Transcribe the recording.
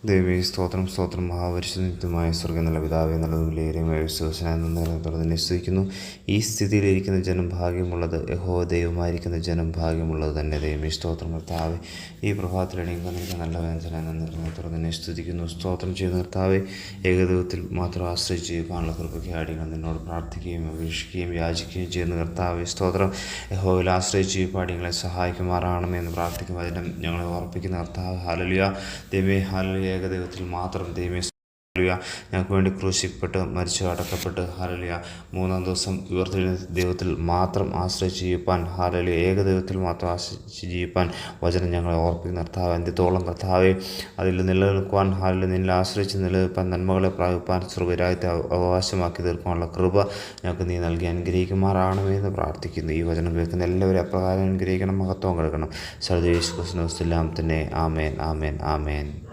ദൈവമേ സ്തോത്രം സ്തോത്രം മഹാപരിശുദ്ധമായ സ്വർഗ്ഗം നല്ല പിതാവേ നല്ലത് വിലയേറിയ വിശ്വസനായി സ്തുതിക്കുന്നു. ഈ സ്ഥിതിയിലിരിക്കുന്ന ജനം ഭാഗ്യമുള്ളത്, യഹോവ ദൈവമായിരിക്കുന്ന ജനം ഭാഗ്യമുള്ളത് തന്നെ. ദൈവമേ സ്തോത്രം കർത്താവേ, ഈ പ്രഭാതത്തിൽ എണീക്കാൻ നല്ല വേദന സ്തുതിക്കുന്നു, സ്തോത്രം ചെയ്യുന്ന കർത്താവേ. ഏകദൈവത്തിൽ മാത്രം ആശ്രയിച്ച് ജീവിക്കാനുള്ള കൃപയ്ക്ക് അടിയങ്ങൾ നിന്നോട് പ്രാർത്ഥിക്കുകയും അപേക്ഷിക്കുകയും യാചിക്കുകയും ചെയ്യുന്ന കർത്താവേ സ്തോത്രം. യഹോവയിൽ ആശ്രയിച്ച് ജീവിപ്പാടിയങ്ങളെ സഹായിക്കുമാറാകണമെന്ന് പ്രാർത്ഥിക്കും. അതിനെ ഞങ്ങളെ ഓർപ്പിക്കുന്ന കർത്താവ്. ഹല്ലേലൂയ. ദൈവമേ ഹല്ലേലൂയ. ഏകദൈവത്തിൽ മാത്രം ദൈവമേ ഹല്ലേലൂയ ഞങ്ങൾക്ക് വേണ്ടി ക്രൂശിക്കപ്പെട്ട് മരിച്ചു അടക്കപ്പെട്ട് ഹല്ലേലൂയ മൂന്നാം ദിവസം ഉയർത്തെഴുന്നേറ്റ ദൈവത്തിൽ മാത്രം ആശ്രയിച്ച് ജീവിപ്പാൻ ഹല്ലേലൂയ ഏകദൈവത്തിൽ മാത്രം ആശ്രയിച്ച് ജീവിപ്പാൻ വചനം ഞങ്ങളെ ഓർപ്പിക്കുന്ന കർത്താവ്. അന്ത്യത്തോളം കർത്താവെ അതിൽ നിലനിൽക്കുവാൻ ഹല്ലേലൂയ നിന്നിൽ ആശ്രയിച്ച് നിലനിൽപ്പാൻ നന്മകളെ പ്രാപിപ്പാൻ സ്വർഗ്ഗരാജ്യത്തെ അവകാശമാക്കി തീർക്കാനുള്ള കൃപ ഞങ്ങൾക്ക് നീ നൽകി അനുഗ്രഹിക്കുമാറാകണമെന്ന് പ്രാർത്ഥിക്കുന്നു. ഈ വചനം കേൾക്കുന്ന എല്ലാവരും അപ്രകാരം അനുഗ്രഹിക്കണം, മഹത്വം കിടക്കണം. സർവ്വേശ്വരസ്തുല്ലാം തന്നെ. ആമേൻ ആമേൻ ആമേൻ.